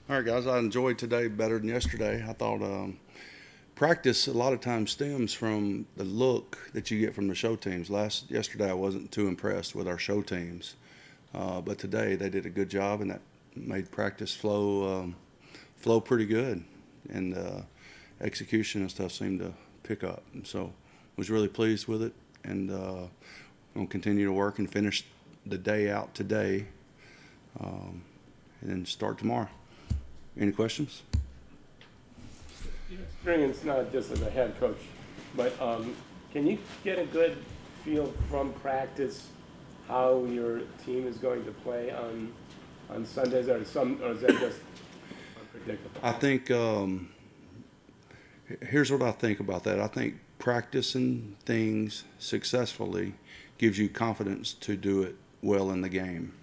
All right, guys, I enjoyed today better than yesterday. I thought practice a lot of times stems from the look that you get from the show teams. Yesterday, I wasn't too impressed with our show teams, but today they did a good job, and that made practice flow pretty good, and execution and stuff seemed to pick up. And so, was really pleased with it, and we'll continue to work and finish the day out today, and then start tomorrow. Any questions? Experience not just as a head coach, but can you get a good feel from practice how your team is going to play on Sundays, or is that just unpredictable? I think here's what I think about that. I think practicing things successfully gives you confidence to do it well in the game.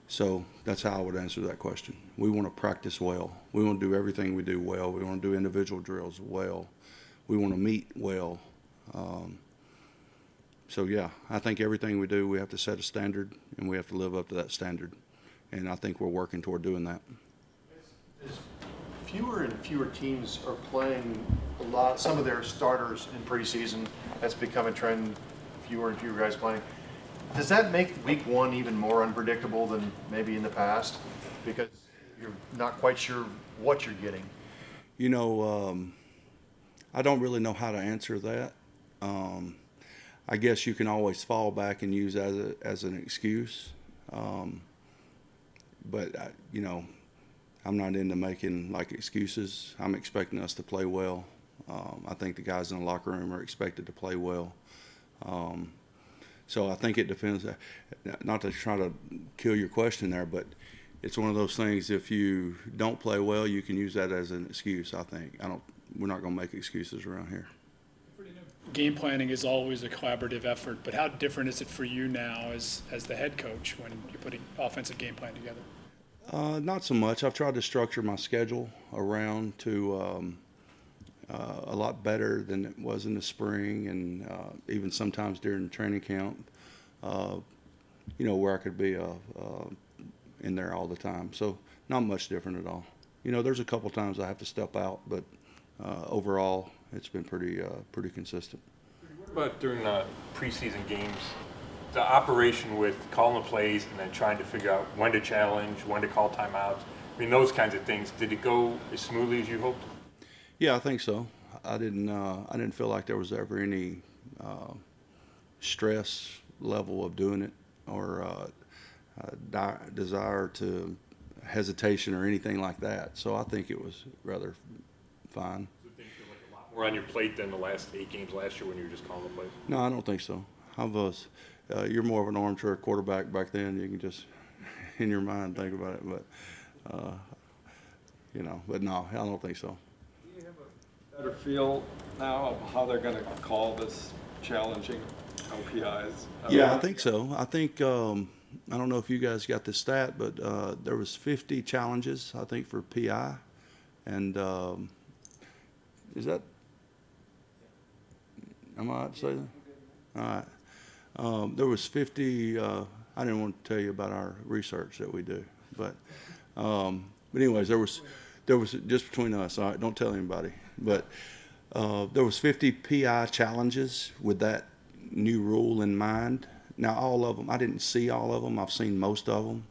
So that's how I would answer that question. We want to practice well. We want to do everything we do well. We want to do individual drills well. We want to meet well. So, yeah, I think everything we do, we have to set a standard, and we have to live up to that standard. And I think we're working toward doing that. As fewer and fewer teams are playing some of their starters in preseason, that's become a trend, fewer and fewer guys playing. Does that make week one even more unpredictable than maybe in the past? Because you're not quite sure what you're getting. You know, I don't really know how to answer that. I guess you can always fall back and use as an excuse. But, I'm not into making excuses. I'm expecting us to play well. I think the guys in the locker room are expected to play well. So I think it depends. Not to try to kill your question there, but it's one of those things. If you don't play well, you can use that as an excuse. I think we're not going to make excuses around here. Game planning is always a collaborative effort, but how different is it for you now as the head coach when you're putting offensive game plan together? Not so much. I've tried to structure my schedule around to a lot better than it was in the spring, and even sometimes during training camp, where I could be in there all the time. So not much different at all. There's a couple times I have to step out, but overall it's been pretty consistent. What about during preseason games, the operation with calling the plays and then trying to figure out when to challenge, when to call timeouts? I mean, those kinds of things. Did it go as smoothly as you hoped? Yeah, I think so. I didn't feel like there was ever any stress level of doing it, or desire to hesitation or anything like that. So I think it was rather fine. So things feel like a lot more on your plate than the last 8 games last year when you were just calling the plays? No, I don't think so. You're more of an armchair quarterback back then. You can just in your mind think about it, but but no, I don't think so. Better feel now of how they're going to call this challenging LPIs? Yeah, I think so. I think I don't know if you guys got this stat, but there was 50 challenges, I think, for PI, and is that? Am I right to say that? All right. There was 50. I didn't want to tell you about our research that we do, but anyways, there was just between us. All right, don't tell anybody. But there was 50 PI challenges with that new rule in mind. Now, all of them, I didn't see all of them. I've seen most of them.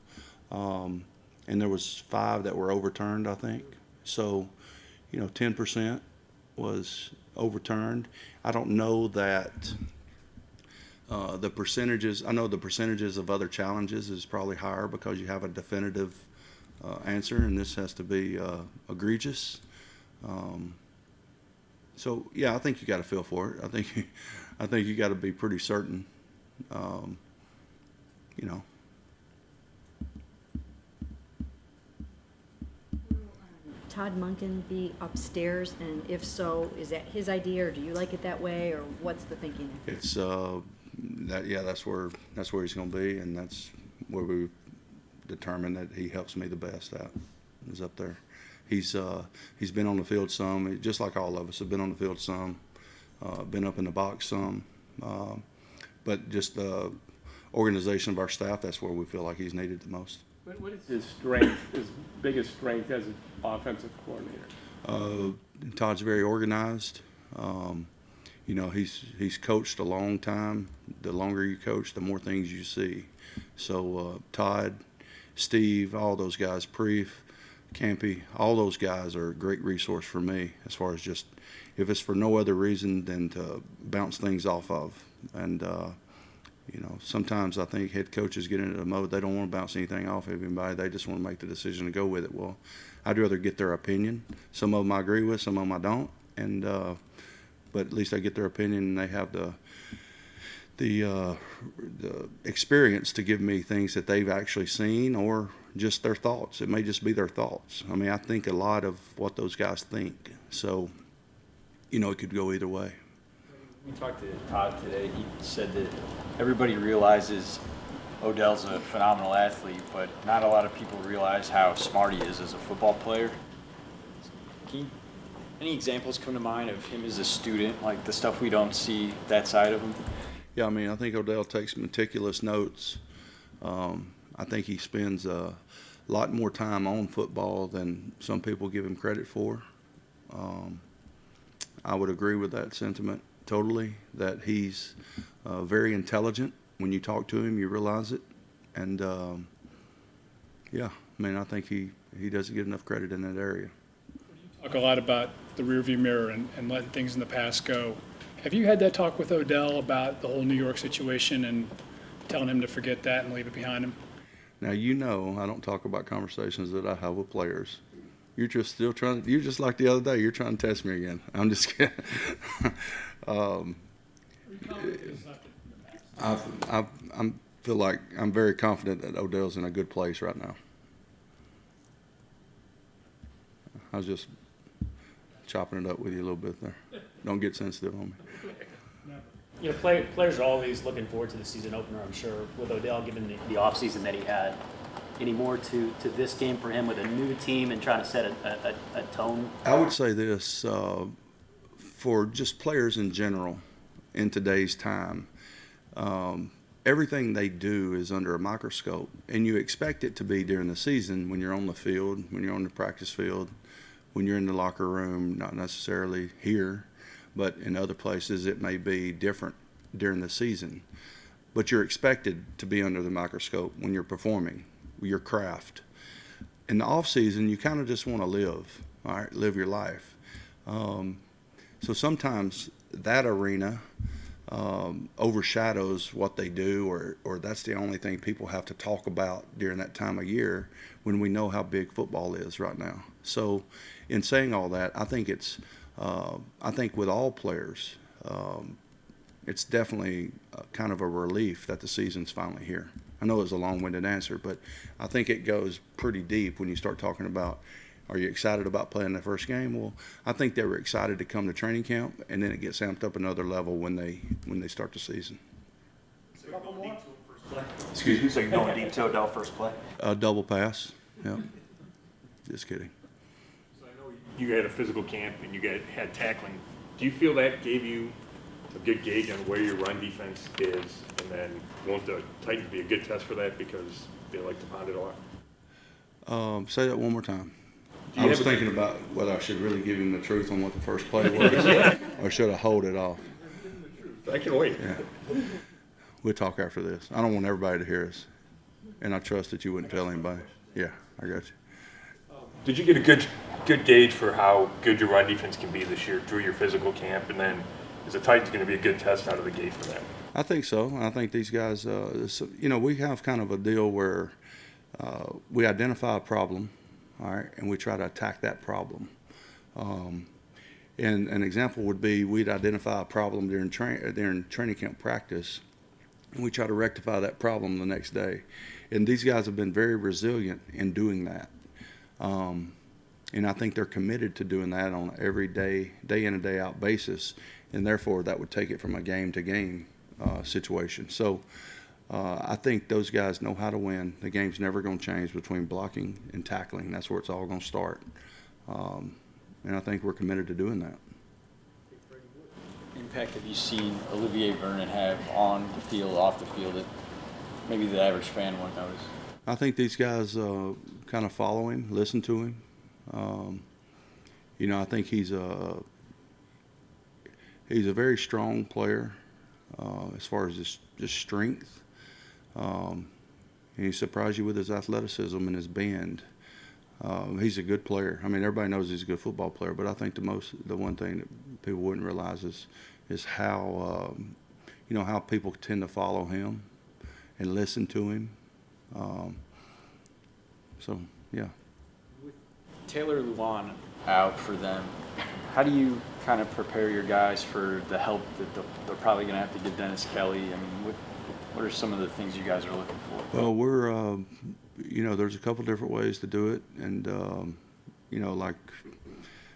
And there was 5 that were overturned, I think. So, 10% was overturned. I don't know that the percentages, I know the percentages of other challenges is probably higher because you have a definitive answer, and this has to be egregious. So yeah, I think you got to feel for it. I think you got to be pretty certain. Todd Monken be upstairs, and if so, is that his idea, or do you like it that way, or what's the thinking? It's that's where he's going to be, and that's where we determined that he helps me the best at, is up there. He's been on the field some, just like all of us have been on the field some, been up in the box some, but just the organization of our staff, that's where we feel like he's needed the most. What is his strength, his biggest strength as an offensive coordinator? Todd's very organized. You know, he's coached a long time. The longer you coach, the more things you see. So Todd, Steve, all those guys, Preef, Campy, all those guys are a great resource for me as far as just if it's for no other reason than to bounce things off of. And you know, sometimes I think head coaches get into the mode they don't want to bounce anything off of anybody. They just want to make the decision to go with it. Well, I'd rather get their opinion. Some of them I agree with, some of them I don't. And but at least I get their opinion, and they have the experience to give me things that they've actually seen or just their thoughts. It may just be their thoughts. I mean, I think a lot of what those guys think. So, you know, it could go either way. We talked to Todd today. He said that everybody realizes Odell's a phenomenal athlete, but not a lot of people realize how smart he is as a football player. Any examples come to mind of him as a student, like the stuff we don't see that side of him? Yeah, I mean, I think Odell takes meticulous notes. I think he spends a lot more time on football than some people give him credit for. I would agree with that sentiment totally, that he's very intelligent. When you talk to him, you realize it. And, yeah, I mean, I think he doesn't get enough credit in that area. Talk a lot about the rearview mirror and letting things in the past go. Have you had that talk with Odell about the whole New York situation and telling him to forget that and leave it behind him? Now, you know, I don't talk about conversations that I have with players. You're just still trying. You're just like the other day. You're trying to test me again. I'm just kidding. I feel like I'm very confident that Odell's in a good place right now. I was just chopping it up with you a little bit there. Don't get sensitive on me. You know, players are always looking forward to the season opener, I'm sure, with Odell, given the offseason that he had. Any more to this game for him with a new team and trying to set a tone? I would say this, for just players in general in today's time, everything they do is under a microscope, and you expect it to be during the season when you're on the field, when you're on the practice field, when you're in the locker room, not necessarily here, but in other places it may be different during the season. But you're expected to be under the microscope when you're performing your craft. In the off season, you kind of just want to live, all right, live your life. So sometimes that arena overshadows what they do, or that's the only thing people have to talk about during that time of year when we know how big football is right now. So in saying all that, I think I think with all players, it's definitely kind of a relief that the season's finally here. I know it's a long-winded answer, but I think it goes pretty deep when you start talking about, are you excited about playing the first game? Well, I think they were excited to come to training camp, and then it gets amped up another level when they start the season. So you're going deep to him first play? Excuse me? So you're going deep to Odell first play? Double pass, yeah. Just kidding. So I know you had a physical camp and you had tackling. Do you feel that gave you a good gauge on where your run defense is, and then won't the Titans be a good test for that because they like to pound it a lot? Say that one more time. I was thinking about whether I should really give him the truth on what the first play was, or should I hold it off. I can wait. Yeah. We'll talk after this. I don't want everybody to hear us, and I trust that you wouldn't tell anybody. Yeah, I got you. Did you get a good gauge for how good your run defense can be this year through your physical camp, and then is the Titans going to be a good test out of the gate for that? I think so. I think these guys, you know, we have kind of a deal where we identify a problem, all right, and we try to attack that problem. And an example would be we'd identify a problem during training camp practice, and we try to rectify that problem the next day. And these guys have been very resilient in doing that. And I think they're committed to doing that on every day in and day out basis, and therefore that would take it from a game-to-game situation. So I think those guys know how to win. The game's never going to change between blocking and tackling. That's where it's all going to start. And I think we're committed to doing that. Impact have you seen Olivier Vernon have on the field, off the field, that maybe the average fan won't notice? I think these guys kind of follow him, listen to him. I think he's a very strong player as far as his strength. And he surprised you with his athleticism and his bend. He's a good player. I mean, everybody knows he's a good football player, but I think the one thing that people wouldn't realize is how how people tend to follow him and listen to him. Yeah. Taylor Lewan out for them, how do you kind of prepare your guys for the help that they're probably going to have to give Dennis Kelly? I mean, what are some of the things you guys are looking for? Well, we're, there's a couple different ways to do it, and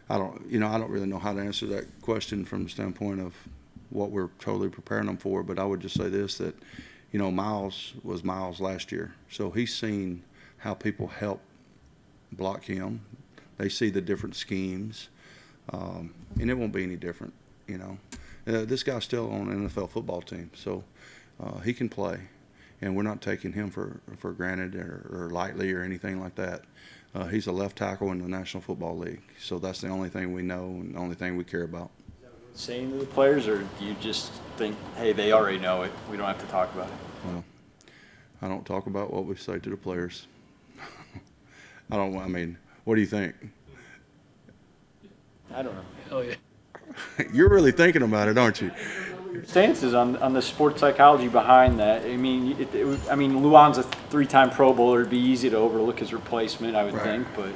I don't really know how to answer that question from the standpoint of what we're totally preparing them for. But I would just say this, that Miles was Miles last year, so he's seen how people help block him. They see the different schemes, and it won't be any different. This guy's still on an NFL football team, so he can play, and we're not taking him for granted or lightly or anything like that. He's a left tackle in the National Football League, so that's the only thing we know and the only thing we care about. Saying to the players, or do you just think, hey, they already know it, we don't have to talk about it? Well, I don't talk about what we say to the players. What do you think? I don't know. Hell yeah. You're really thinking about it, aren't you? Your stances on the sports psychology behind that. I mean, Luan's a 3-time Pro Bowler. It'd be easy to overlook his replacement, I would think. But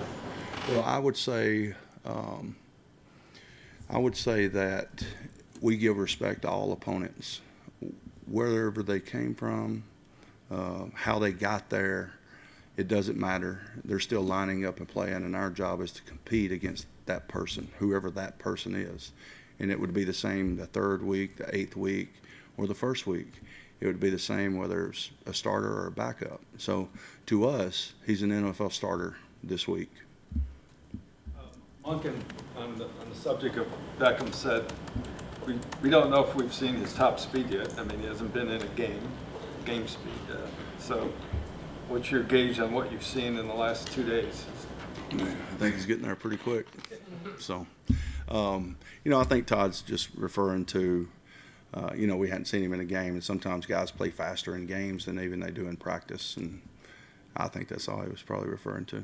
well, I would say that we give respect to all opponents, wherever they came from, how they got there. It doesn't matter. They're still lining up and playing, and our job is to compete against that person, whoever that person is. And it would be the same the 3rd week, the 8th week, or the 1st week. It would be the same whether it's a starter or a backup. So to us, he's an NFL starter this week. Monken, on the subject of Beckham, said we don't know if we've seen his top speed yet. I mean, he hasn't been in a game speed. So what's your gauge on what you've seen in the last 2 days? I think he's getting there pretty quick. So, I think Todd's just referring to, we hadn't seen him in a game, and sometimes guys play faster in games than even they do in practice, and I think that's all he was probably referring to.